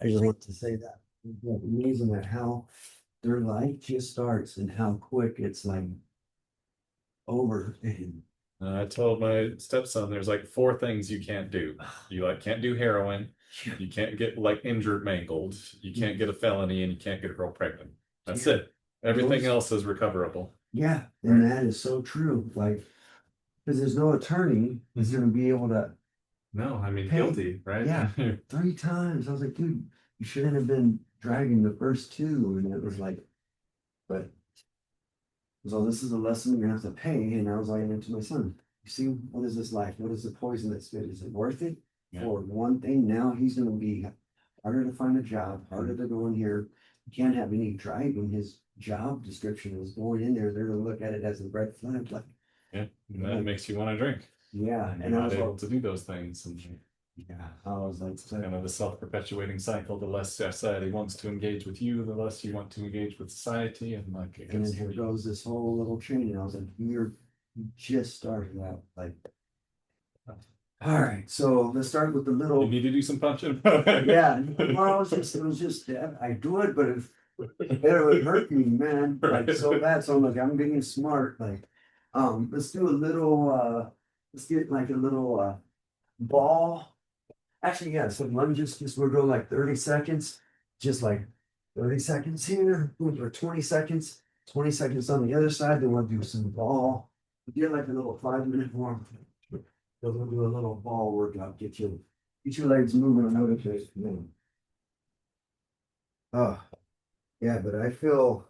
I just want to say that. It's amazing at how their life just starts and how quick it's like over. And I told my stepson there's like four things you can't do. You like can't do heroin, you can't get like injured, mangled, you can't get a felony, and you can't get a girl pregnant. That's yeah, it. Everything those, else is recoverable. yeah, and Right. that is so true. Like, because there's no attorney that's going to be able to No, I mean pay. guilty, right? Yeah, 3 times. I was like, dude, you shouldn't have been dragging the first two. And it was like, but so this is a lesson you're gonna have to pay. And I was like to my son, you see, what is this life? What is the poison that's good? Is it worth it Yeah. for one thing? Now he's gonna be harder to find a job, harder to go in here. You can't have any driving. His job description is going in there. They're gonna look at it as a red flag, like, Yeah, and that like, makes you want to drink. yeah. And you're And I not was like, able to do those things. And yeah, I was like, it's kind of a self-perpetuating cycle. The less society wants to engage with you, the less you want to engage with society. And like it and then gets here goes this whole little chain. And I was like, you're just starting out. Like, all right, so let's start with the you little. need to do some punching. Yeah, well, it was just, I do it, but it would hurt me, man, like so bad. So I'm like, I'm getting smart. Like, let's do a little, let's get like a little, ball. Actually, yeah, so lunges, just we'll go like 30 seconds, just like 30 seconds here, or 20 seconds, 20 seconds on the other side. Then we'll do some ball. Get like a little 5 minute warm. Then we'll do a little ball workout, get your legs moving a little bit. Oh, yeah, but I feel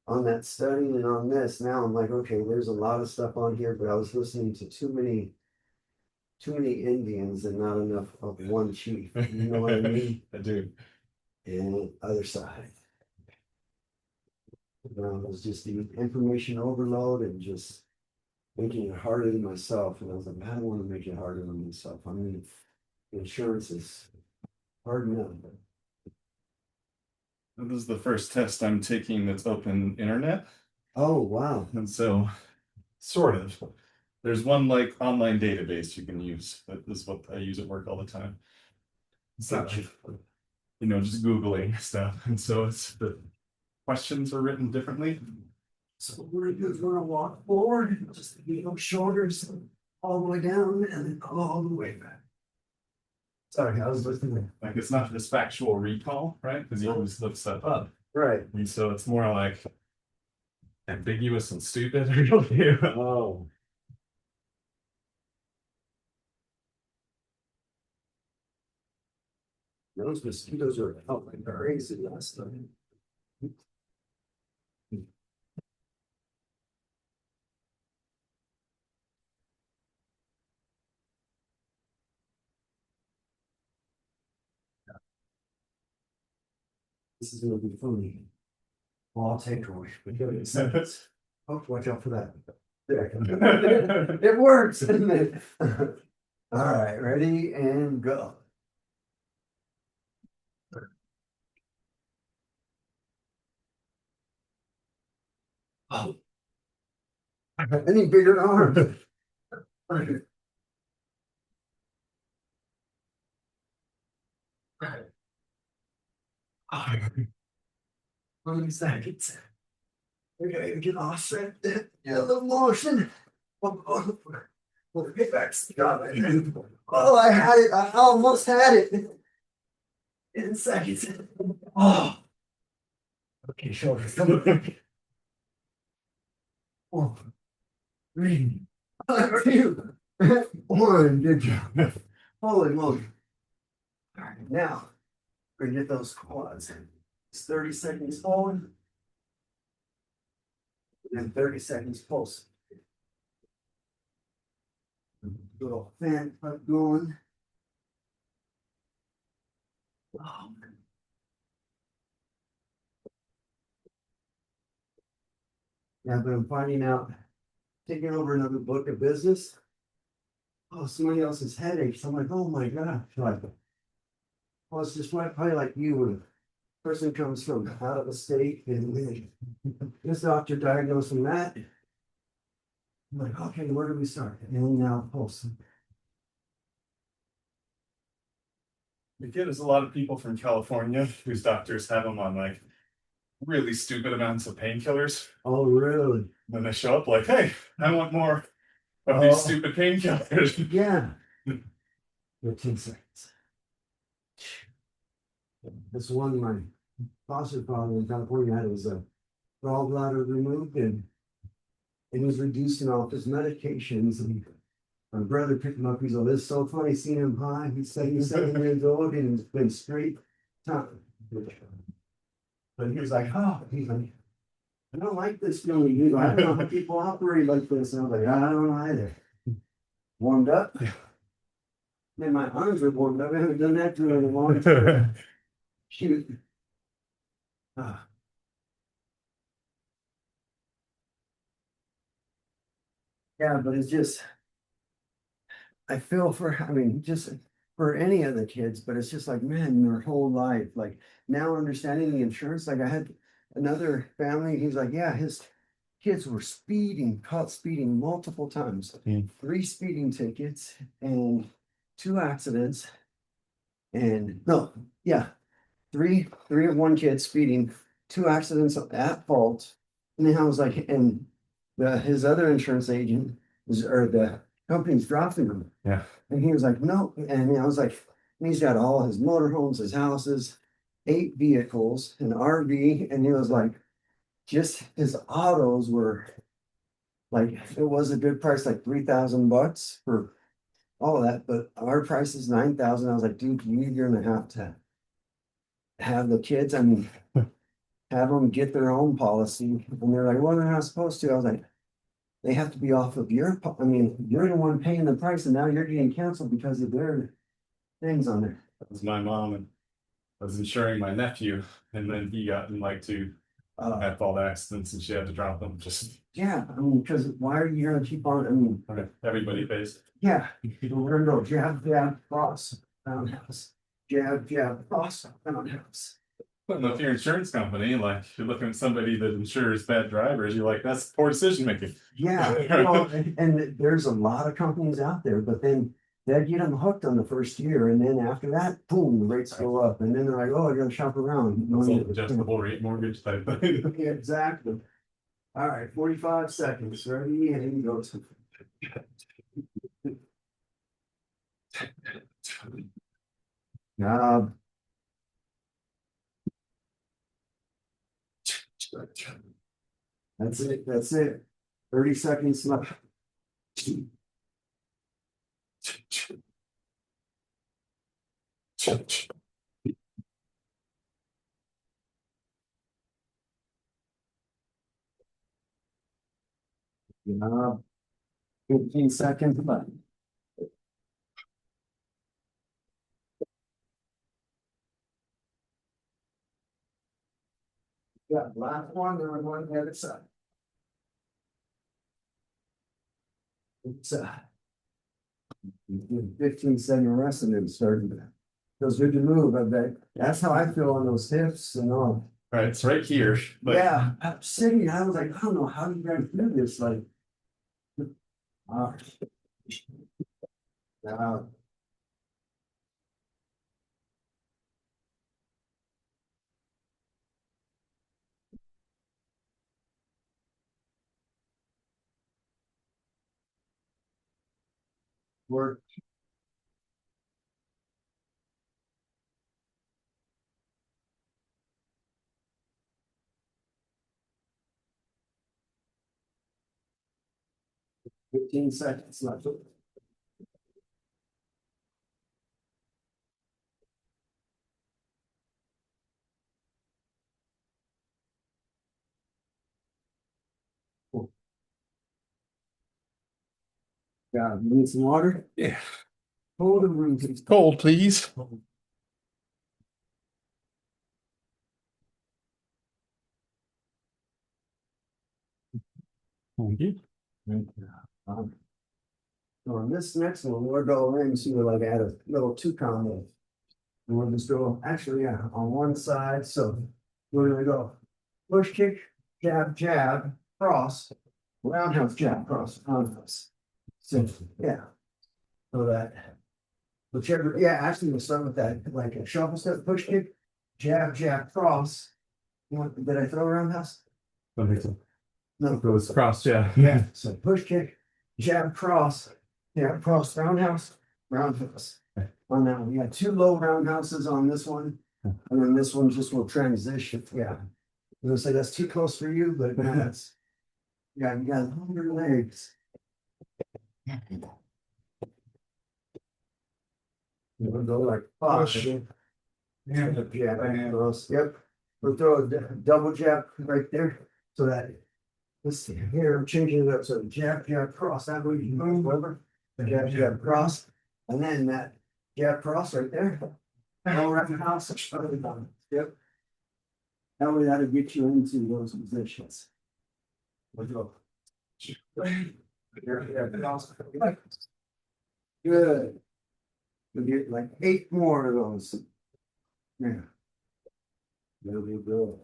on that study and on this now, I'm like, okay, there's a lot of stuff on here, but I was listening to too many Indians and not enough of one chief. You know what I mean? I do. And other side. It was just the information overload and just making it harder than myself. And I was like, I don't want to make it harder than myself. I mean, insurance is hard enough. This is the first test I'm taking that's open internet. Oh, wow. And so, sort of. There's one like online database you can use. That is what I use at work all the time. It's not Gotcha. like, you know, just Googling stuff. And so it's the questions are written differently. So we're gonna walk forward, just shoulders all the way down and then all the way back. Sorry, I was listening. Like it's not this factual recall, right? Because you can just look stuff up. Right. And so it's more like ambiguous and stupid. Oh. Those mosquitoes are out like crazy last time. This is gonna be funny. Well, I'll take away. Oh, watch out for that. There. It works, doesn't it? All right, ready and go. Oh, I need bigger arms. 20 seconds. Okay, get offset. Yeah, the motion. Well, pickbacks. Got it. Oh, I had it. I almost had it. In seconds. Oh. Okay, shoulders. Come on. 4, 3, 2, 1. Good job. Holy moly. All right, now we're gonna get those quads. It's 30 seconds forward. And then 30 seconds pulse. Little fan up going. Oh. Yeah, but I'm finding out, taking over another book of business. Oh, somebody else's headaches. I'm like, oh my gosh. Like, well, it's just probably like you when a person comes from out of the state and this doctor diagnosed him that. I'm like, okay, where do we start? And now pulse. You get there's a lot of people from California whose doctors have them on like really stupid amounts of painkillers. Oh, really? Then they show up like, hey, I want more of Oh. these stupid painkillers. Yeah. 15 seconds. This one, my foster father in California had his gallbladder removed and he was reducing off his medications. And my brother picked him up. He's like, it's so funny seeing him high. He's 77 years old and it's been straight time. But he was like, oh, he's like, I don't like this feeling. He's like, I don't know how people operate like this. And I was like, I don't know either. Warmed up. Then my arms were warmed up. I haven't done that to in a long time. Shoot. Ah. Yeah, but it's just, I feel for, I mean, just for any of the kids, but it's just like, man, their whole life, like now understanding the insurance, like I had another family, he's like, yeah, his kids were speeding, caught speeding multiple times, 3 speeding tickets and 2 accidents. And no, yeah, three of one kid speeding, 2 accidents at fault. And then I was like, and his other insurance agent was, or the company's dropping him. Yeah. And he was like, no. And I was like, and he's got all his motorhomes, his houses, 8 vehicles, an RV. And he was like, just his autos were like, it was a good price, like $3,000 for all of that. But our price is 9,000. I was like, dude, you're gonna have to have the kids, I mean, have them get their own policy. And they're like, well, they're not supposed to. I was like, they have to be off of your, I mean, you're the one paying the price and now you're getting canceled because of their things on there. That was my mom, and I was insuring my nephew, and then he got in like 2 at fault accidents, and she had to drop them. Just Yeah, I mean, because why are you gonna keep on, I mean, everybody pays. yeah, we're gonna go jab, jab, cross, roundhouse, jab, jab, cross, roundhouse. Well, if you're an insurance company, like you're looking at somebody that insures bad drivers, you're like, that's poor decision making. Yeah, well, and there's a lot of companies out there, but then they get them hooked on the first year, and then after that, boom, the rates go up, and then they're like, oh, you're gonna shop around. It's an adjustable rate mortgage type thing. Yeah, exactly. All right, 45 seconds, ready, and you go. Job. That's it, that's it. 30 seconds left. Job. 15 seconds left. Yeah, last one, then we're going to the other side. It's 15-second rest and then starting to feels good to move. I bet that's how I feel on those hips and all. Right, it's right here. But Yeah, I'm sitting, I was like, I don't know how you guys do this, like. Now, we're 15 seconds left. Yeah, you need some water? yeah, Hold the room, please. cold, please. Thank you. Um, so on this next one, we'll go in and see what like add a little 2 combo. And we'll just go, actually, yeah, on one side. So we're gonna go push kick, jab, jab, cross, roundhouse, jab, cross, roundhouse. So yeah. So that Whichever, yeah, actually we'll start with that, like a shuffle step, push kick, jab, jab, cross. Did I throw around house? I think so. No. Goes cross, yeah. Yeah, so push kick, jab, cross, roundhouse, roundhouse. Okay. On that one, we got two low roundhouses on this one, and then this one just will transition, yeah. I'm gonna say that's too close for you, but no, that's, yeah, you got longer legs. We'll go like push. Yeah, jab, cross, yep. We'll throw a double jab right there, so that, let's see, here, I'm changing it up, so jab, jab, cross, that way you can move over. Jab, jab, cross, and then that jab, cross right there. All around the house, yep. That way that'll get you into those positions. Let's go. Good. We'll get like 8 more of those. Yeah. That'll be good.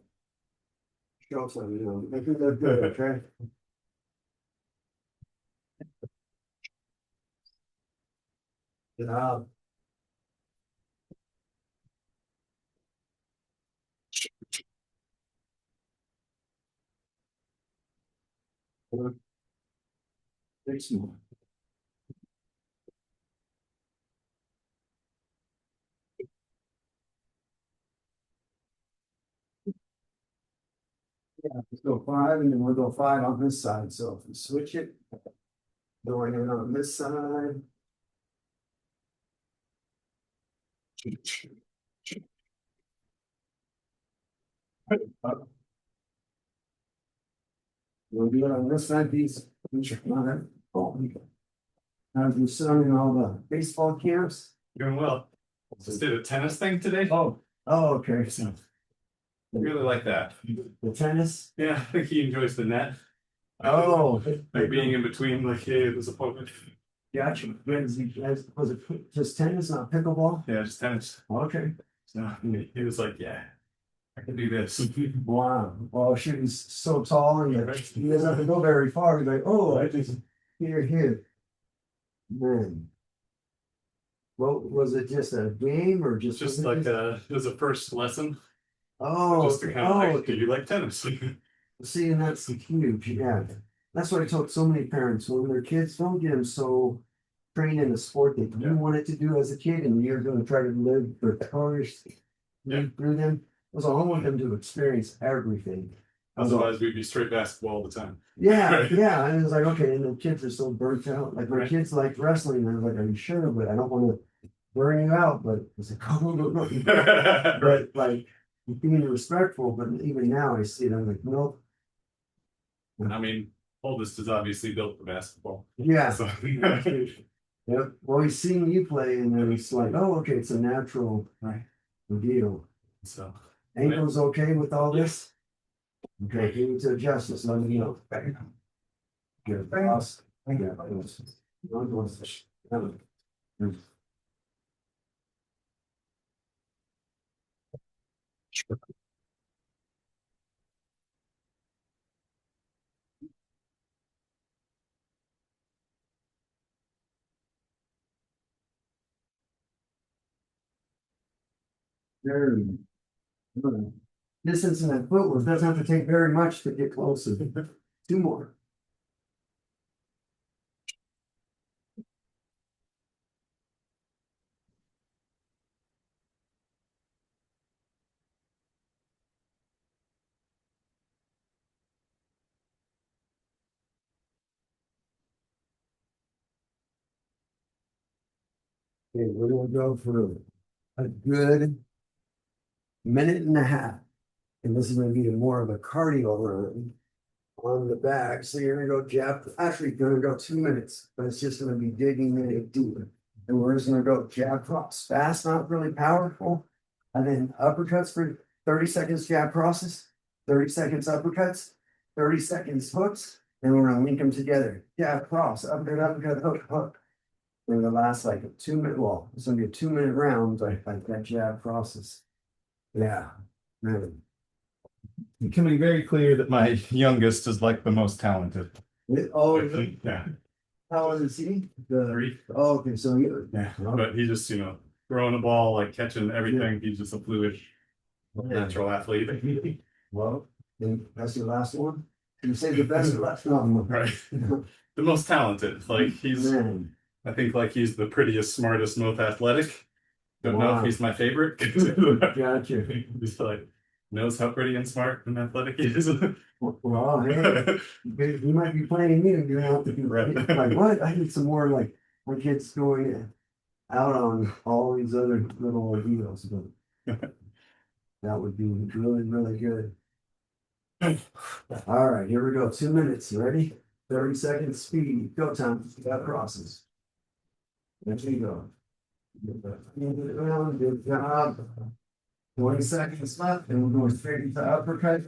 Show some, you know, make it look good, okay? Good job. Six more. Yeah, let's go 5 and then we'll go 5 on this side. So if we switch it, going in on this side. We'll do it on this side, these. Oh, how's your son in all the baseball camps? Doing well. Just did a tennis thing today. Oh, okay. So Really like that. the tennis. Yeah, I think he enjoys the net. Oh, Like being in between like his opponent. gotcha. Was it just tennis, not pickleball? Yeah, just tennis. Okay. So he was like, yeah, I can do this. Wow. Well, shoot, he's so tall and he doesn't have to go very far. He's like, oh, I just here. Man. Well, was it just a game or just? Just like it was a first lesson. Oh, Just to kind of like, do okay. you like tennis? See, and that's huge. Yeah. That's what I told so many parents when their kids don't get them so trained in the sport that you Yeah. wanted to do as a kid and you're going to try to live for colors through them. So I want them to experience everything. Otherwise, we'd be straight basketball all the time. Yeah, Right. yeah. And it's like, okay, and the kids are so burnt out. Like my Right. kids like wrestling, and I was like, are you sure? But I don't want to burn you out. But it's like, oh, no. But like being respectful, but even now I see it, I'm like, nope. I mean, oldest is obviously built for basketball. Yeah. So Yep. Well, he's seeing you play, and then it's like, oh, okay, it's a natural right. deal. So Ankle's okay with all this? Okay, you need to adjust this, let me know. Good. Boss. Yeah. Very good. Distance in that footwork doesn't have to take very much to get closer. 2 more. Okay, we're gonna go for a good minute and a half. And this is gonna be more of a cardio run on the back. So you're gonna go jab, actually you're gonna go 2 minutes, but it's just gonna be digging in deep. And we're just gonna go jab cross, fast, not really powerful. And then uppercuts for 30 seconds, jab crosses, 30 seconds uppercuts, 30 seconds hooks. And we're gonna link them together. Jab cross, uppercut, hook, hook. And the last like a 2 minute, well, it's gonna be a 2 minute round, like that jab crosses. Yeah, really. becoming very clear that my youngest is like the most talented. Oh, Yeah. How is he? The 3. oh, okay, so you Yeah, but he just, throwing a ball, like catching everything. He's just a fluid, natural athlete. well, then that's your last one. You say the best last one. Right. The most talented. Like Man, I think like he's the prettiest, smartest, most athletic. Don't know wow. if he's my favorite. Gotcha. He's like knows how pretty and smart and athletic he is. Well, hey, you might be playing me, you're gonna have to be Right. like, what? I need some more like my kids going out on all these other little heroes, but that would be really, really good. All right, here we go. 2 minutes. You ready? 30 seconds speed. Go time. Got crosses. There you go. Good job. 20 seconds left, and we're going straight into uppercut.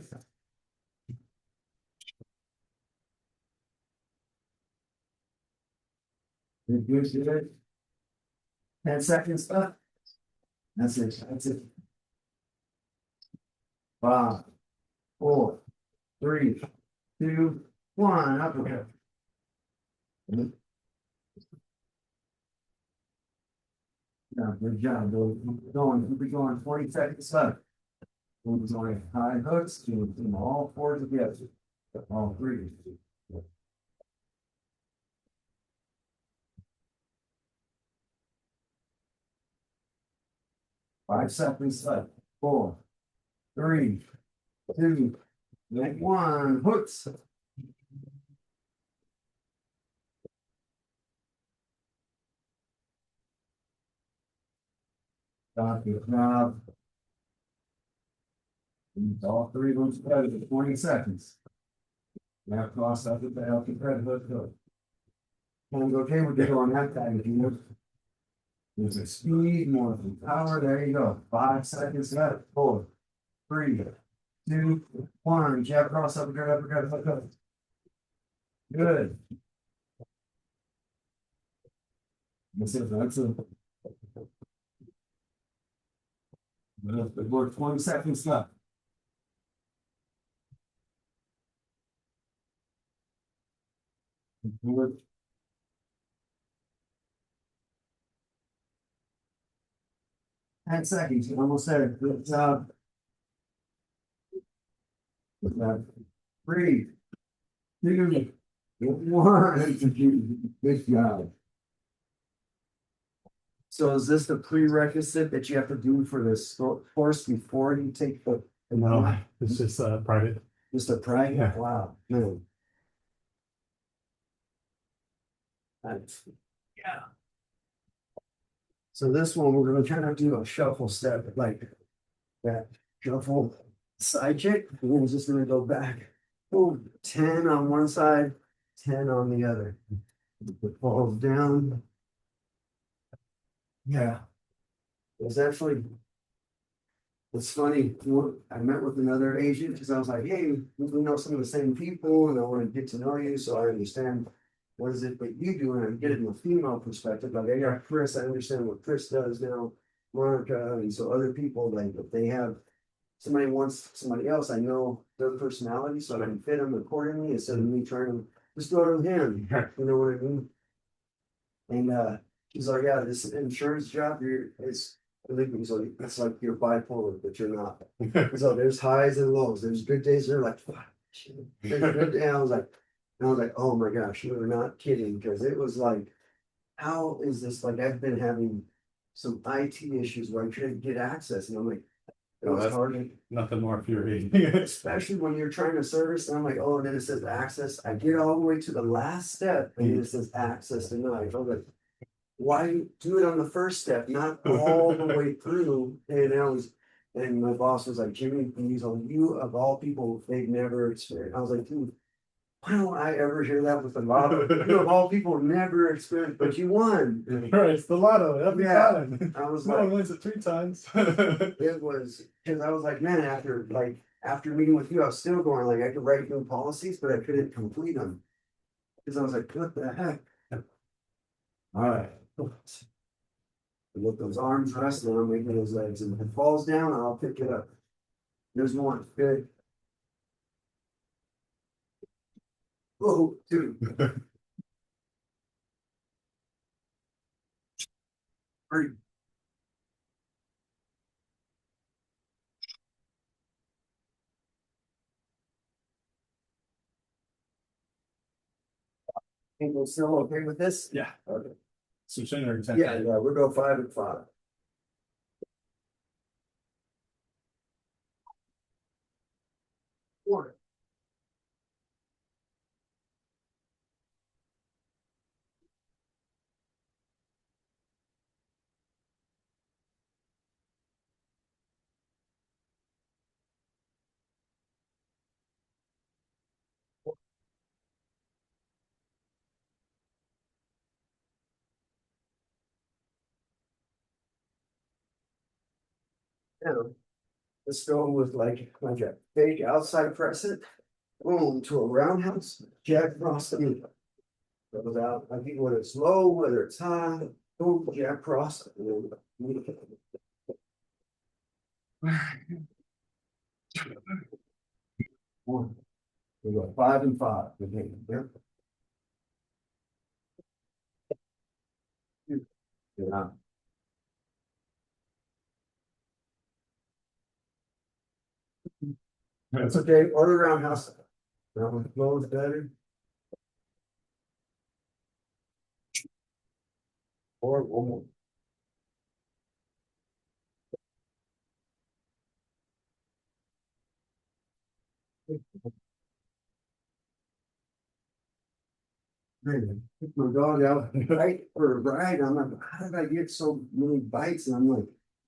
Good. 10 seconds left. That's it. That's it. 5, 4, 3, 2, 1. Uppercut. Yeah, good job, Bill. Keep it going. 40 seconds left. We're going high hooks to all four together. All three. 5 seconds left. 4, 3, 2, 1. Hooks. Stop your job. All three of them together for 20 seconds. Now cross up with the healthy credit hook. And okay, we're good on that side. If you look, there's a speed, more power. There you go. 5 seconds left. 4, 3, 2, 1. Jab cross up, hook up. Good. That's it. That's it. We're 20 seconds left. Good. 10 seconds. You're almost there. Good job. Good job. 3, 2, 1. Good job. So is this the prerequisite that you have to do for this course before you take the? No, it's just private. Just a private? Yeah. Wow, man. That's, yeah. So this one, we're gonna try to do a shuffle step, like that shuffle side kick. And then it's just gonna go back. Boom, 10 on one side, 10 on the other. It falls down. Yeah. It's actually, it's funny. I met with another agent because I was like, hey, we know some of the same people and I want to get to know you so I understand what is it that you do, and I get it from a female perspective. Like I got Chris, I understand what Chris does now, Monica, and so other people, like if they have somebody wants somebody else, I know their personality, so I can fit them accordingly instead of me trying to just go to him. You know what I mean? And he's like, yeah, this insurance job, it's believe me, so it's like you're bipolar, but you're not. So there's highs and lows. There's good days. They're like, fuck, shit. There's a good day. I was like, oh my gosh, you are not kidding, because it was like, how is this? Like I've been having some IT issues where I couldn't get access, and I'm like, it Oh, was that's- hard, Nothing more infuriating. especially when you're trying to service. And I'm like, oh, and then it says access. I get all the way to the last step, and it says access denied. I was like, why do it on the first step, not all the way through? And my boss was like, Jimmy, these on you of all people they've never experienced. I was like, dude, why don't I ever hear that with a lotto? You of all people never experienced, but you won. Right, it's the lotto every Yeah. time. I was No one like, wins it 3 times. it was because I was like, man, after meeting with you, I was still going like I could write new policies, but I couldn't complete them. Because I was like, what the heck? All right. Let those arms rest, and I'm making those legs. And if it falls down, I'll pick it up. There's one. Good. Oh, 2. Or- People still okay with this? Yeah. Okay. So January 10th. Yeah, we'll go 5 and 5. Four. Yeah. Let's go with like a fake outside crescent, boom, to a roundhouse, Jack Frost. Goes out, I think whether it's low, whether it's high, boom, Jack Frost. One. We go 5 and 5. Okay, there. Yeah. That's okay, order roundhouse. That one flows better. Or one more. Man, took my dog out right for a ride. I'm like, how did I get so many bites? And I'm like,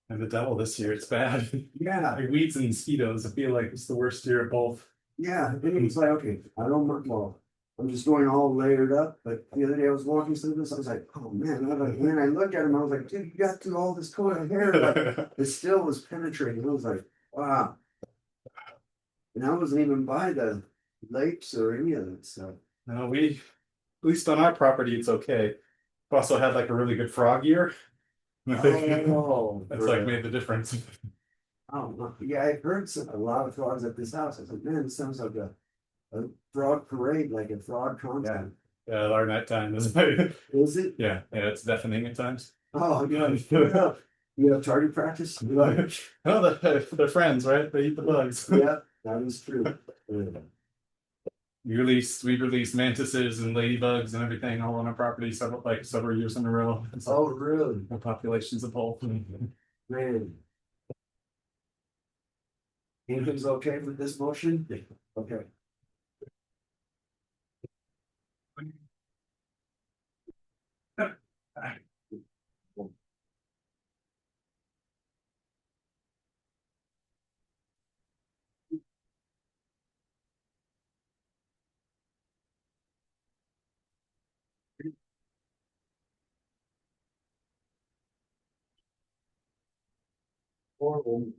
And the devil this year, it's bad. yeah, Like weeds and mosquitoes, I feel like it's the worst year of both. yeah. And it was like, okay, I don't want, well, I'm just going all layered up. But the other day I was walking through this, I was like, oh man, and then I looked at him, I was like, dude, you got through all this coat of hair, but it still was penetrating. I was like, wow. And I wasn't even by the lakes or any of that stuff. No, at least on our property, it's okay. We've also had like a really good frog year. Oh, That's like made the difference. oh, yeah, I've heard a lot of frogs at this house. I said, man, it sounds like a frog parade, like a frog concert. Yeah, our nighttime is like, Is it? yeah, it's deafening at times. Oh, yeah. You have target practice? No, they're friends, right? They eat the bugs. Yeah, that is true. Yeah. We released mantises and ladybugs and everything all on our property several years in a row. It's like Oh, really? the populations of both. Man. Anything's okay with this motion? Yeah. Okay. Horrible.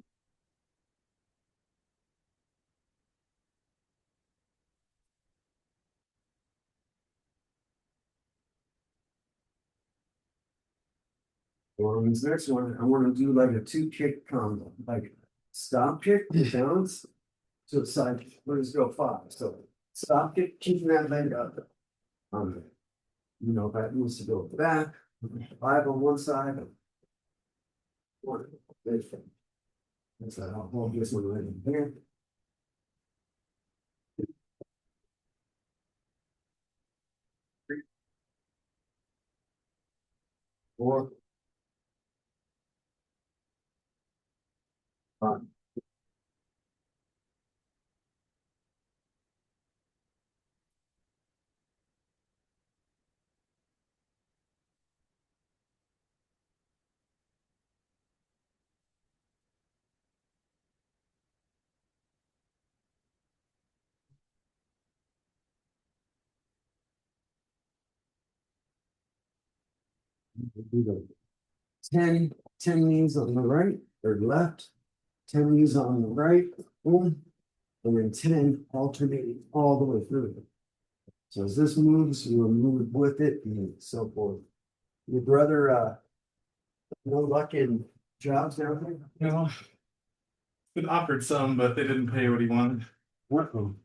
Well, on this next one, I want to do like a 2-kick combo, like stop kick, bounce. So it's like, let's go 5. So stop kick, keeping that leg up. You know, that needs to go back, 5 on one side. One, this one. That's that. I'll hold this one right in here. 4, 5. Do the 10 knees on the right or left, 10 knees on the right, boom, and then 10 alternating all the way through. So as this moves, you'll move with it and so forth. Your brother, no luck in jobs down there? You know, been offered some, but they didn't pay what he wanted. What from?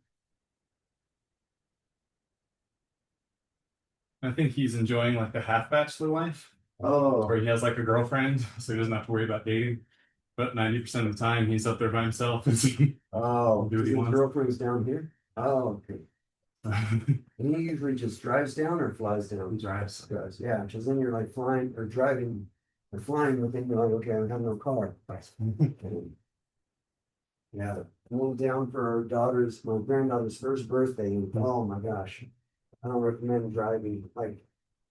I think he's enjoying like a half bachelor life. Oh, Where he has like a girlfriend, so he doesn't have to worry about dating. But 90% of the time, he's up there by himself. oh, Do what he his wants. girlfriend's down here? Oh, okay. And he usually just drives down or flies down? He drives. Drives, yeah, because then you're like flying or driving or flying, but then you're like, okay, I have no car. And, yeah, moved down for my granddaughter's first birthday, and oh my gosh, I don't recommend driving like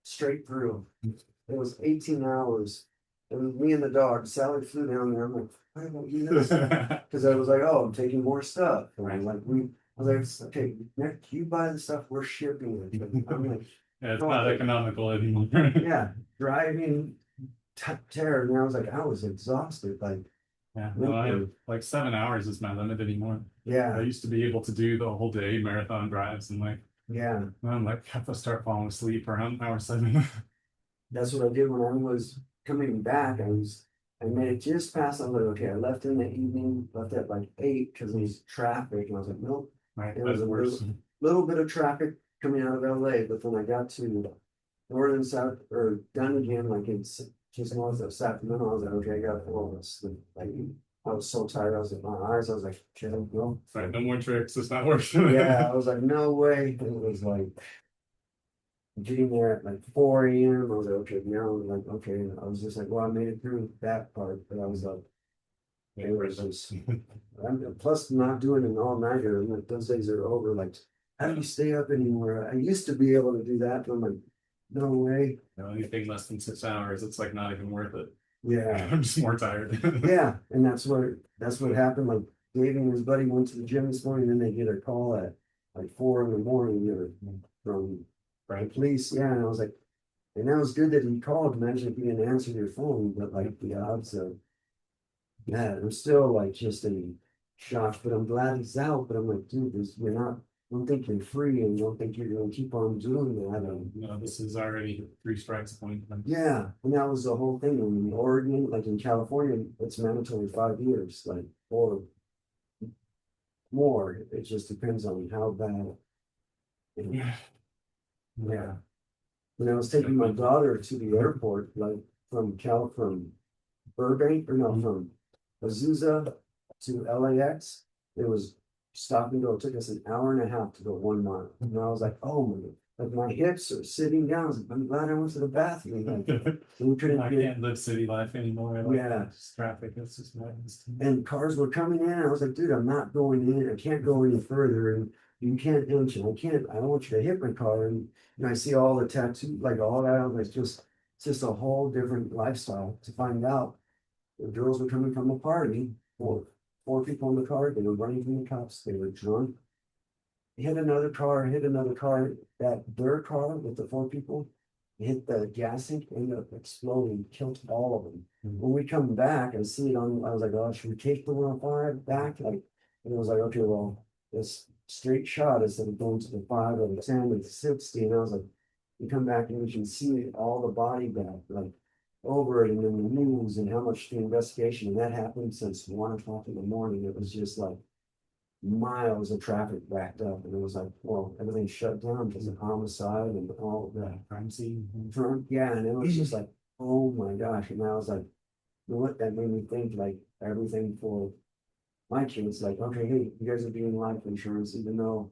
straight through. It was 18 hours. And me and the dog, Sally flew down there. I'm like, why don't you do this? Because I was like, oh, I'm taking more stuff. And I'm like, I was like, okay, Nick, you buy the stuff, we're shipping it. But I'm like, Yeah, it's no, not like, economical anymore. yeah, driving terror. And I was like, I was exhausted. Like, Yeah, no, I have like 7 hours is my limit anymore. I yeah, used to be able to do the whole day marathon drives, and like yeah. I'm like have to start falling asleep around hour 7. That's what I did when I was coming back. I made it just past. I was like, okay, I left in the evening, left at like 8 because there was traffic. And I was like, nope. Right, There was that's a worse. little bit of traffic coming out of LA, but then I got to northern South or Dunedin, like it's just north of Sacramento. I was like, okay, I got to fall asleep. Like I was so tired. I was in my eyes. I was like, shit, I'm going. Right, no more tricks. It's not working. Yeah, I was like, no way. It was like getting there at like 4 a.m. I was like, okay, now I'm like, okay. And I was just like, well, I made it through that part, but I was like, it was just, plus not doing an all nighter. And like those days are over. Like, how do you stay up anymore? I used to be able to do that, but I'm like, no way. Anything less than 6 hours, it's like not even worth it. Yeah, I'm just more tired. yeah, and that's what happened. Like Dave and his buddy went to the gym this morning, and then they get a call at like 4 in the morning or from the police. Yeah, and I was like, and that was good that he called. Imagine if you didn't answer your phone, but like the odds of that, I'm still like just in shock. But I'm glad he's out. But I'm like, dude, you're not. Don't think you're free, and don't think you're gonna keep on doing that. No, this is already 3 strikes point. Yeah, and that was the whole thing. In Oregon, like in California, it's mandatory 5 years, like or more. It just depends on how bad. Yeah. Yeah. When I was taking my daughter to the airport, like from Burbank or no, from Azusa to LAX, it was stop and go. It took us an hour and a half to go 1 mile. And I was like, oh my, like my hips are sitting down. I was like, I'm glad I went to the bathroom. Like, we couldn't I get, can't live city life anymore. Like, yeah. Just traffic. It's just madness. And cars were coming in. I was like, dude, I'm not going in. I can't go any further. And you can't inch. And I don't want you to hit my car. And I see all the tattoo, like all that. It's just a whole different lifestyle to find out. The girls were coming from a party, four people in the car. They were running from the cops. They were drunk. Hit another car, that their car with the 4 people hit the gas tank, ended up exploding, killed all of them. When we come back and see it on, I was like, oh, should we take the 105 back? Like, and it was like, okay, well, this straight shot instead of going to the 5 or the 10 or the 60. And I was like, you come back and you can see all the body back, like over it and in the news and how much the investigation. And that happened since 1 o'clock in the morning. It was just like miles of traffic backed up, and it was like, well, everything's shut down because of homicide and all of that Crime scene. drunk. Yeah, and it was just like, oh my gosh. And I was like, you know what? That made me think like everything for my kids, like, okay, hey, you guys are doing life insurance, even though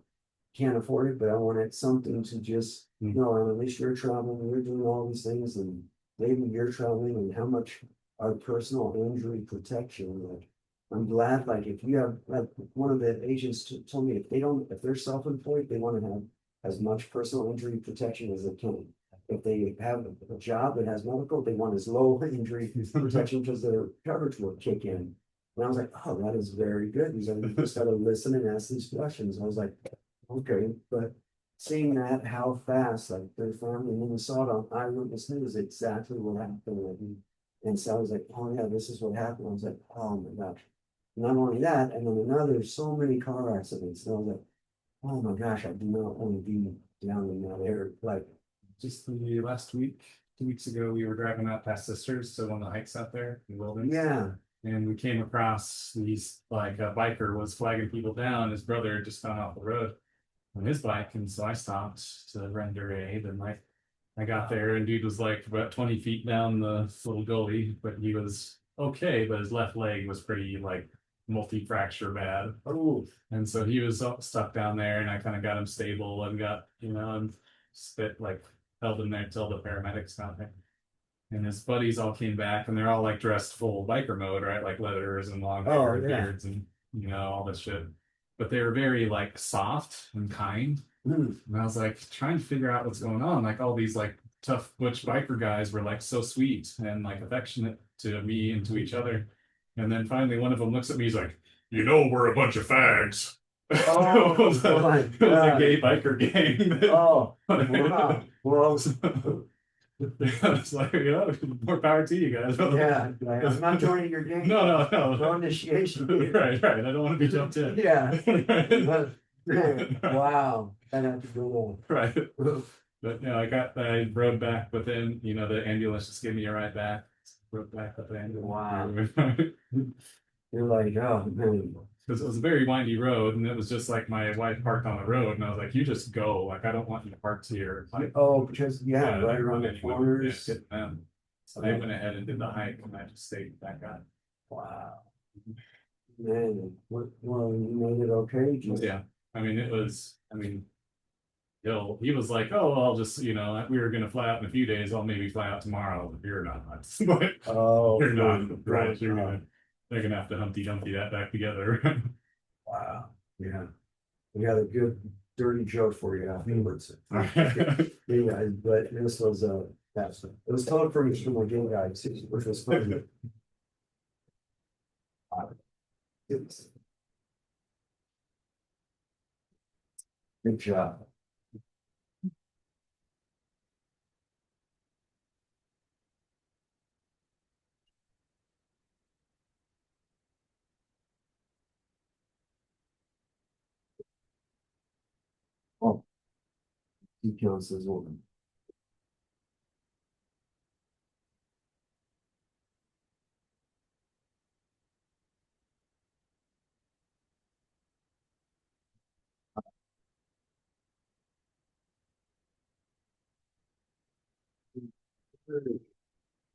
can't afford it, but I wanted something to just, and at least you're traveling, you're doing all these things, and maybe you're traveling, and how much our personal injury protection, like, I'm glad, like, if you have, like, one of the agents told me if they're self-employed, they want to have as much personal injury protection as they can. If they have a job that has medical, they want as low injury protection because their coverage will kick in. And I was like, oh, that is very good. He's like, you just gotta listen and ask these questions. I was like, okay, but seeing that, how fast, like their family in Minnesota on Eyewitness News, exactly what happened. Like, and so I was like, oh yeah, this is what happened. I was like, oh my gosh. Not only that, and then another, so many car accidents. And I was like, oh my gosh, I do not want to be down in that area. Like, Just the last week, 2 weeks ago, we were driving out past Sisters, so on the hikes out there in the wilderness. yeah, And we came across these, like a biker was flagging people down. His brother just found off the road on his bike. And so I stopped to render aid. And like I got there and dude was like about 20 feet down the little gully, but he was okay, but his left leg was pretty like multi-fracture bad. Oh, And so he was stuck down there and I kind of got him stable and got, and spit like held him there till the paramedics got there. And his buddies all came back and they're all like dressed full biker mode, right? Like leathers and long Oh, hair and yeah. beards and all this shit. But they were very like soft and kind. mm, And I was like trying to figure out what's going on. Like all these like tough butch biker guys were like so sweet and like affectionate to me and to each other. And then finally one of them looks at me, he's like, we're a bunch of fags. Oh, it was my it was a God. gay biker gang. oh, wow. Well, It's like, more power to you guys. yeah, like, I'm not joining your game. No. No initiation. Right. I don't want to be jumped in. Yeah. Right. Man, wow. That had to go Right. on. But I rode back within, the ambulance just gave me a ride back. Rode back with the ambulance. Wow. You're like, oh, man. Because it was a very windy road, and it was just like my wife parked on the road, and I was like, "You just go. Like, I don't want you to park here." Like, Oh, because, yeah, right they around the wouldn't even- corners. yeah, hit them. So they went ahead and did the hike, and I just stayed back on. Wow. Man, well, you made it okay? Yeah, I mean, he was like, "Oh, I'll just, we were gonna fly out in a few days. I'll maybe fly out tomorrow." But you're not. But Oh. you're not. good. Right? They're gonna have to Humpty Dumpty that back together. Wow, yeah. We got a good dirty joke for you afterwards. Yeah, but this was that's it was told from my gay guys, which was funny. It was- Good job. Oh, he counts as one.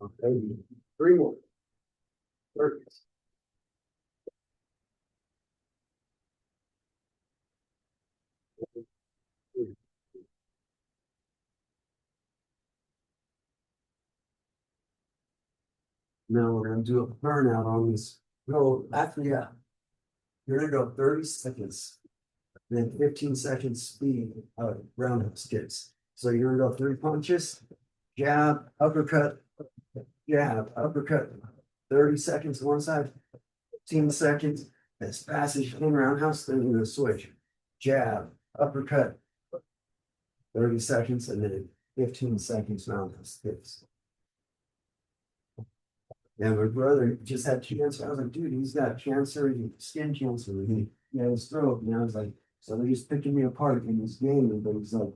Okay, three more. Perfect. Now we're gonna do a burnout on this. Go after you're gonna go 30 seconds, then 15 seconds speed roundhouse kicks. So you're gonna go 3 punches, jab, uppercut, jab, uppercut. 30 seconds one side, 15 seconds as fast as you can roundhouse, then you're gonna switch. Jab, uppercut, 30 seconds, and then 15 seconds roundhouse kicks. Yeah, my brother just had cancer. I was like, dude, he's got cancer, skin cancer. He had his throat. And I was like, so they're just picking me apart in this game. But he's like,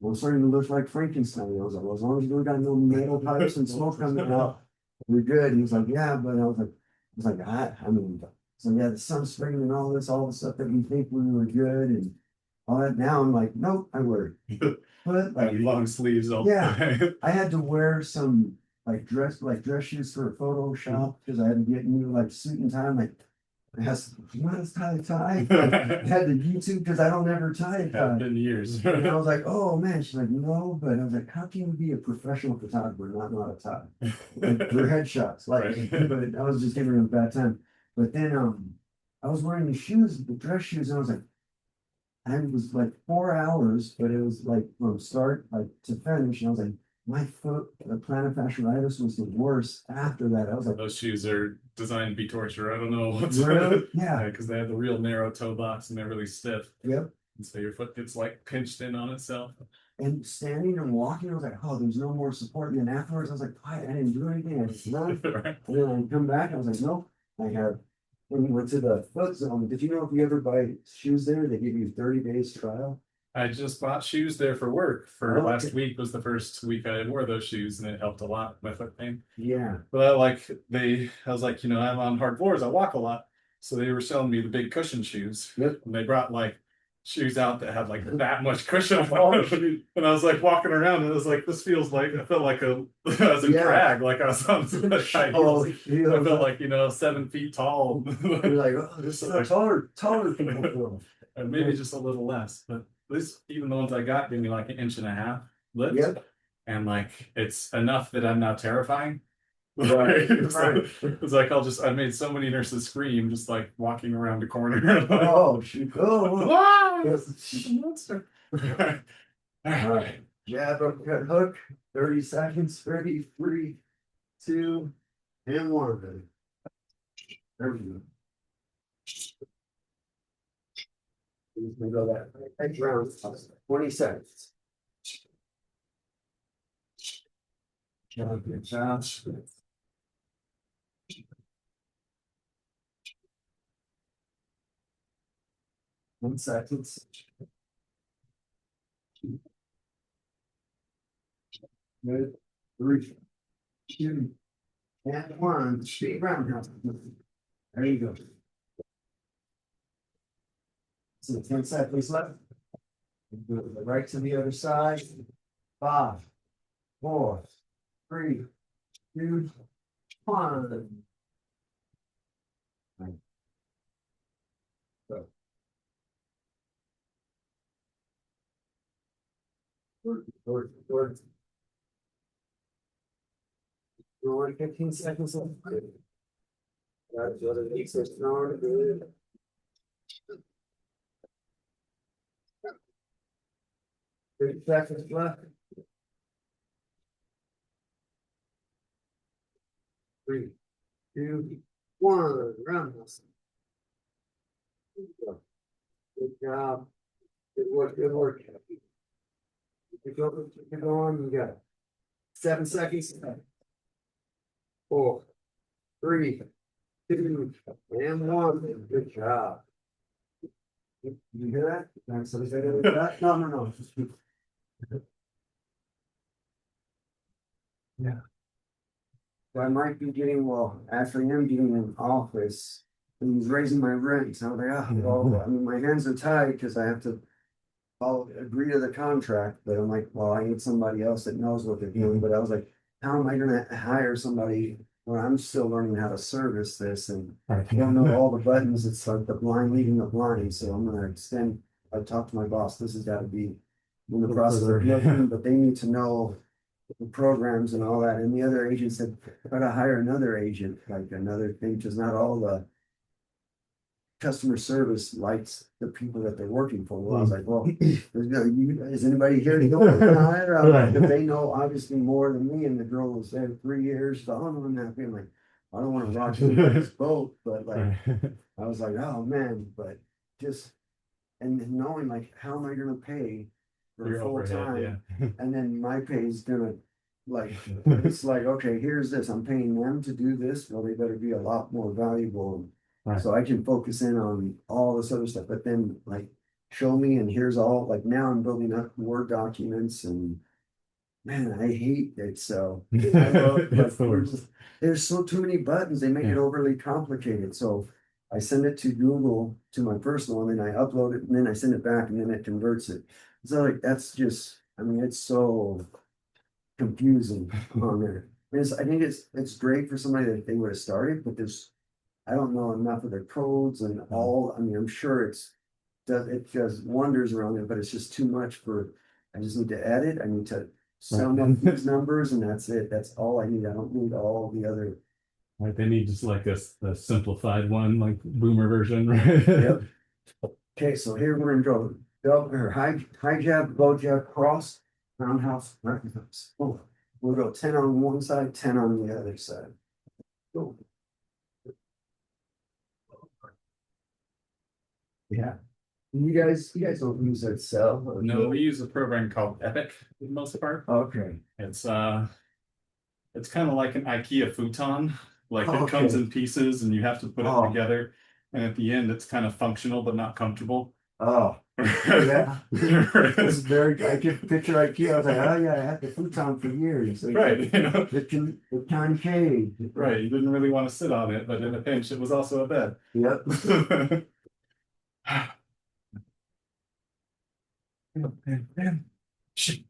well, I'm starting to look like Frankenstein. I was like, well, as long as you don't got no metal pipes and smoke coming out, we're good. And he was like, yeah, but I mean, so yeah, the sun's spraying and all the stuff that we think we were good and all that. Now I'm like, nope, I worry. But like, long sleeves all Yeah. the time. I had to wear some dress shoes for a photo shop because I had to get new suit and tie. I'm like, I asked, you want to tie a tie? I had to YouTube because I don't ever tie a tie. Been years. And I was like, oh man, she's like, no, but I was like, how can you be a professional photographer and not know how to tie? Like, for headshots, Right. but I was just giving her a bad time. But then I was wearing the shoes, the dress shoes, and I was like, and it was like 4 hours, but it was like from start to finish. And I was like, my foot, the plantar fasciitis was the worst after that. I was like, Those shoes are designed to be torture. I don't know what's really? Yeah. because they have the real narrow toe box and they're really stiff. Yep. And so your foot gets like pinched in on itself. And standing and walking, I was like, oh, there's no more support. And then afterwards, I was like, I didn't do anything. I just run. Right. And then I come back, I was like, nope, I have. When we went to the foot zone, did you know if you ever buy shoes there, they give you 30 days trial? I just bought shoes there for work. For Oh, okay. last week was the first week I wore those shoes, and it helped a lot with my foot pain. Yeah. But I was like, I'm on hard floors. I walk a lot, so they were selling me the big cushion shoes. Yep. And they brought like shoes out that had like that much cushion on them. And I was like walking around and it was like, this feels like, I felt like I was a Yeah. drag, like I was on such high Oh, heels. I felt like, 7 feet tall. you're like, oh, this is a taller people feel. And maybe just a little less, but at least even the ones I got give me like an inch and a half lift. Yep. And like it's enough that I'm not terrifying. Right, right. It's like I made so many nurses scream just like walking around the corner. Oh, shoot. Oh, Ah! yes. Monster. All All right. Jab, uppercut, hook. 30 seconds. Ready, 3, 2, and 1. There we go. We're gonna go that next round. 20 seconds. Jab, jab. 1 second. Good. 3, 2, and 1. Straight roundhouse. There you go. So 10 seconds left. Do it right to the other side. 5, 4, 3, 2, 1. Right. So. Work. We're only 15 seconds left. Got the other legs are strong. Good. 30 seconds left. 3, 2, 1. Roundhouse. Good job. Good work. Good work. Keep going. You got 7 seconds. 4, 3, 2, and 1. Good job. You hear that? Somebody say that? No. Yeah. So I might be getting, well, actually am getting an office. And he's raising my rent. So I'm like, oh, well, I mean, my hands are tied because I have to agree to the contract. But I'm like, well, I need somebody else that knows what they're doing. But I was like, how am I going to hire somebody when I'm still learning how to service this and I don't know all the buttons? It's like the blind leading the blind. So I'm going to extend. I talked to my boss. This has got to be in the process of looking, but they need to know the programs and all that. And the other agent said, try to hire another agent, like another thing, because not all the customer service likes the people that they're working for. Well, I was like, well, is anybody here to go hire? If they know obviously more than me, and the girl was there 3 years, so I'm happy. I'm like, I don't want to rock anybody's boat, but like, I was like, oh man, but just and knowing like, how am I going to pay for full time? And then my pay is gonna like, it's like, okay, here's this. I'm paying them to do this. Well, they better be a lot more valuable. Right. So I can focus in on all this other stuff, but then like show me and here's all like now I'm building up Word documents and man, I hate it. So I love, It's the worst. there's so too many buttons, they make it overly complicated. So I send it to Google to my personal and then I upload it and then I send it back and then it converts it. So like that's just, I mean, it's so confusing on there. I think it's great for somebody that they would have started, but I don't know enough of their codes and all. I mean, I'm sure it does wonders around it, but it's just too much for. I just need to edit. I need to sum up these numbers, and that's it. That's all I need. I don't need all the other. Right, they need just like a simplified one, like boomer version, right? Yep. Okay, so here we're gonna go or high jab, low jab, cross, roundhouse, roundhouse. Oh, we'll go 10 on one side, 10 on the other side. Go. Yeah. You guys don't use Excel? Or No, we use a program called Epic for the most part. Okay. It's kind of like an IKEA futon. Like it comes in pieces and you have to put it together. And at the end, it's kind of functional but not comfortable. Oh, yeah. It's very. I can picture IKEA. I was like, oh yeah, I had the futon for years. Like, Right, the concave. Right, you didn't really want to sit on it, but in a pinch, it was also a bed. Yep. Shit.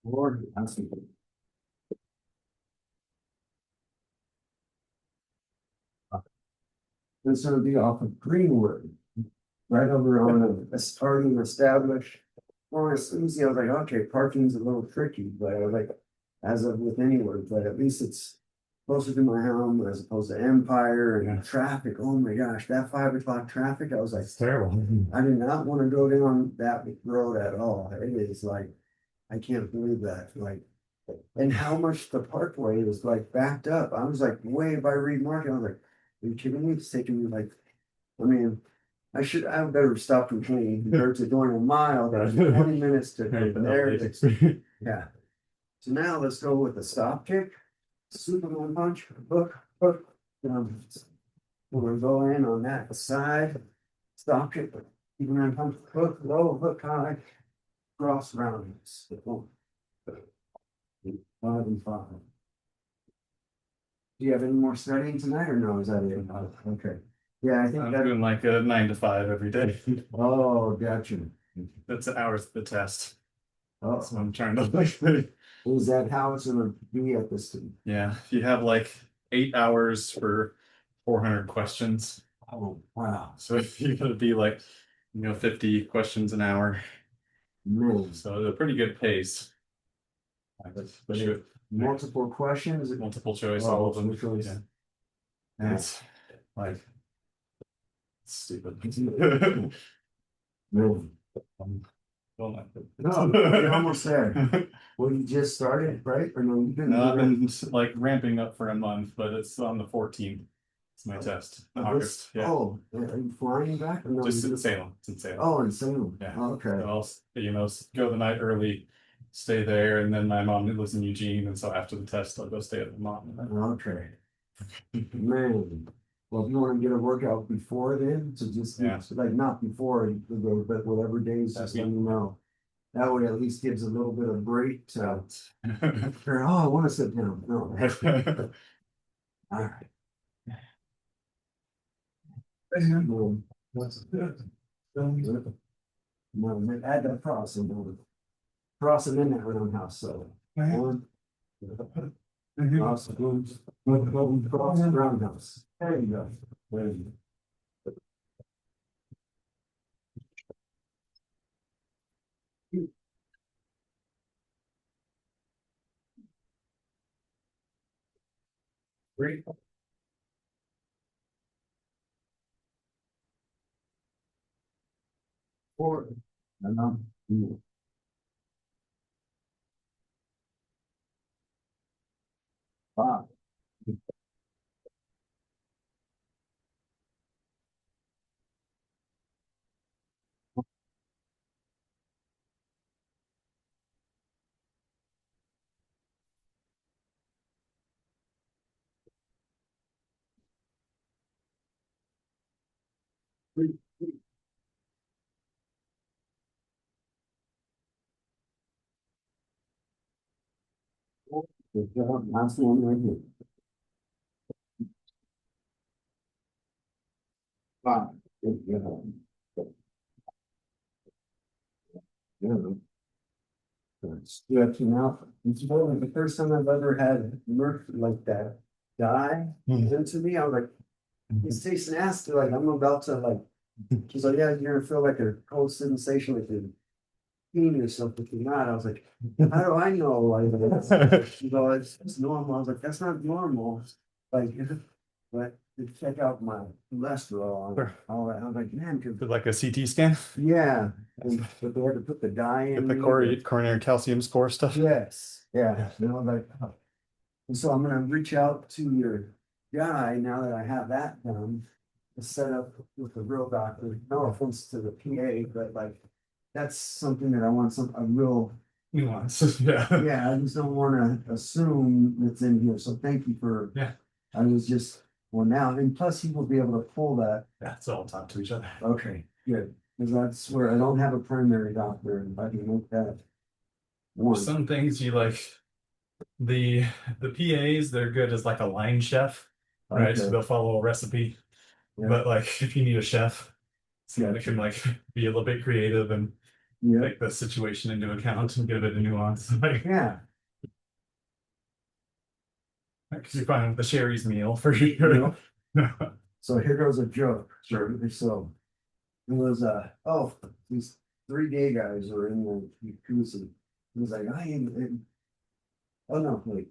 Lord, that's this would be off of Greenwood, right over on a starting established. Well, it's easy. I was like, okay, parking's a little tricky, but I was like, as of with anywhere, but at least it's closer to my home as opposed to Empire and Yeah. traffic. Oh my gosh, that 5 o'clock traffic, I was like, It's terrible. I do not want to go down that road at all. It is like, I can't believe that, like, and how much the parkway was like backed up. I was like way by Reed Market. I was like, are you kidding me? It's taking me like, I mean, I better stop complaining compared to going a mile, Right. 20 minutes to Right, from there. experience. Yeah. So now let's go with the stop kick, Superman punch, hook, hook. We're gonna go in on that side, stop kick, Superman punch, hook, low, hook high, cross roundings. 5 and 5. Do you have any more studying tonight or no? Is that it? Okay. Yeah, I think I'm that, doing like a 9 to 5 every day. oh, gotcha. That's hours of the test. Oh, So I'm trying to like, is that how it's gonna be at this? yeah, if you have like 8 hours for 400 questions. Oh, wow, So if you're gonna be like, 50 questions an hour. man. So it's a pretty good pace. But you Multiple questions. multiple choice, Oh, all of them. multiple choice. Yeah. Yeah. It's like stupid. Man. Don't like it. No, you're almost there. Well, you just started, right? Or no, you've been. No, I've been like ramping up for a month, but it's on the 14th. It's my test. August. Yeah. Oh, are you flying back? Or no, Just you in Salem. It's in Salem. Oh, in Salem. Yeah. Oh, okay. So I'll, go the night early, stay there, and then my mom lives in Eugene, and so after the test, I'll go stay at the mom. Okay. Man. Well, if you want to get a workout before then, so just Yeah. like not before, but whatever days, just let me know. That way at least gives a little bit of break to, or, oh, I want to sit down. No. All right. What's good? No, add that crossing. Crossing in that roundhouse, so. One. Cross, cross, roundhouse. There you go. There you go. Three. 4. And 5. Three. Four. Good job. Last one right here. 5. Good job. Good. Stretching out. It's really the first time I've ever had Murph like that die into me. I was like, this tastes nasty. Like I'm about to like. She's like, yeah, you're gonna feel like a cold sensation like you're peeing or something. If you're not, I was like, how do I know? Like, it's normal. I was like, that's not normal. Like, but to check out my cholesterol and Sure. all that, I was like, man, Did like a CT scan? yeah. But they had to put the dye in. Get the me, coronary calcium score stuff. Yes, yeah. And I was like, oh. And so I'm gonna reach out to your guy now that I have that done. To set up with the real doctor, no offense to the PA, but like, that's something that I want a real, Nuance. Yeah. yeah, I just don't wanna assume it's in here, so thank you for. Yeah. I was just, well, now, and plus he will be able to pull that, That's all talk to each other. okay, good, because that's where I don't have a primary doctor, and I can make that. One, Some things you like, the PAs, they're good as like a line chef, right? So okay, they'll follow a recipe. Yeah. But like if you need a chef, someone that can like be a little bit creative and yeah, take the situation into account and get a bit of nuance. Like, yeah, because you find the Sherry's meal for sure. so here goes a joke. Sure. So it was oh, these three gay guys were in the jacuzzi. He was like, oh no, wait.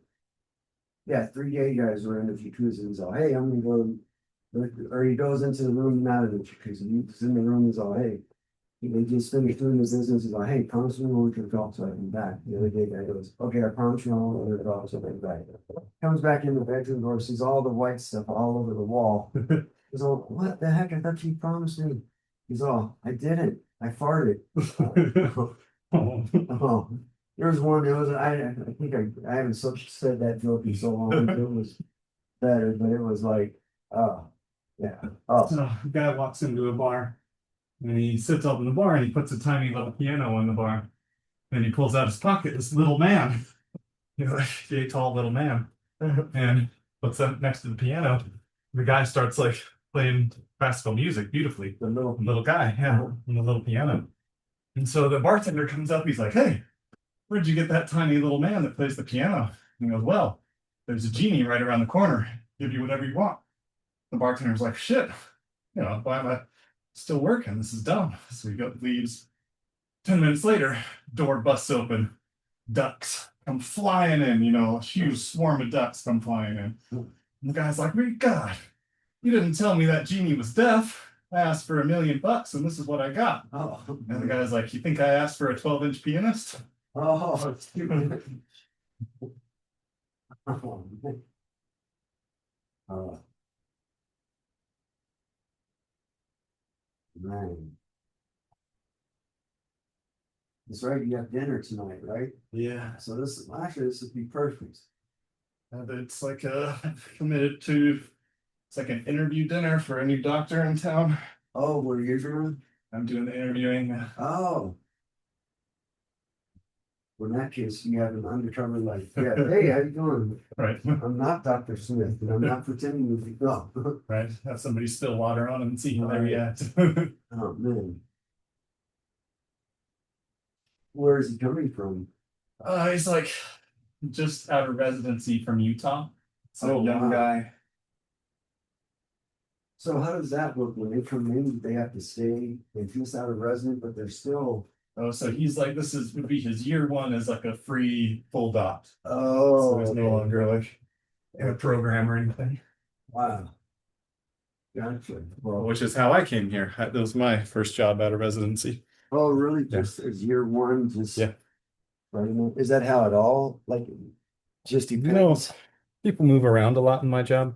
Yeah, three gay guys were in the jacuzzi. He's all, hey, I'm gonna go, or he goes into the room, not in the jacuzzi. He's in the room. He's all, hey. They just finished doing his business. He's like, hey, promise me we'll drink golf so I can back. The other gay guy goes, okay, I promise you I won't drink golf so I can back. Comes back in the bedroom door, sees all the white stuff all over the wall. He's all, what the heck? I thought you promised me. He's all, I didn't. I farted. Oh, there's one. It was I think I haven't said that joke in so long. It was better, but it was like, oh, yeah. Oh, So a guy walks into a bar and he sits up in the bar and he puts a tiny little piano in the bar. And he pulls out his pocket, this little man. He's like a tall little man. And puts up next to the piano. The guy starts like playing classical music beautifully. the little The little guy, yeah, on the little piano. And so the bartender comes up, he's like, hey, where'd you get that tiny little man that plays the piano? And he goes, well, there's a genie right around the corner. Give you whatever you want. The bartender's like, shit, why am I still working? This is dumb. So he leaves. 10 minutes later, door busts open. Ducks come flying in, a huge swarm of ducks come flying in. And the guy's like, my God, you didn't tell me that genie was deaf. I asked for $1 million and this is what I got. oh, And the guy's like, you think I asked for a 12-inch pianist? oh, stupid. Oh, man. Man. That's right, you have dinner tonight, right? Yeah. So this would be perfect. It's like committed to, it's like an interview dinner for a new doctor in town. Oh, what are you doing? I'm doing the interviewing. Oh. Well, in that case, you have an undercover like, yeah, hey, how you doing? Right. I'm not Dr. Smith, and I'm not pretending to be, no. Right. Have somebody spill water on him and see how they Right. react. Oh, man. Where is he coming from? He's like just out of residency from Utah. So Oh, young wow. guy. So how does that work? When they come in, they have to stay, they just out of resident, but they're still, Oh, so he's like, would be his year one as like a free full doc. oh. So he's no longer like in a program or anything. Wow. Gotcha. Well, Which is how I came here. That was my first job out of residency. oh, really? Yeah. Just as year one, just. Yeah. Right, is that how it all, like, just No, depends? people move around a lot in my job.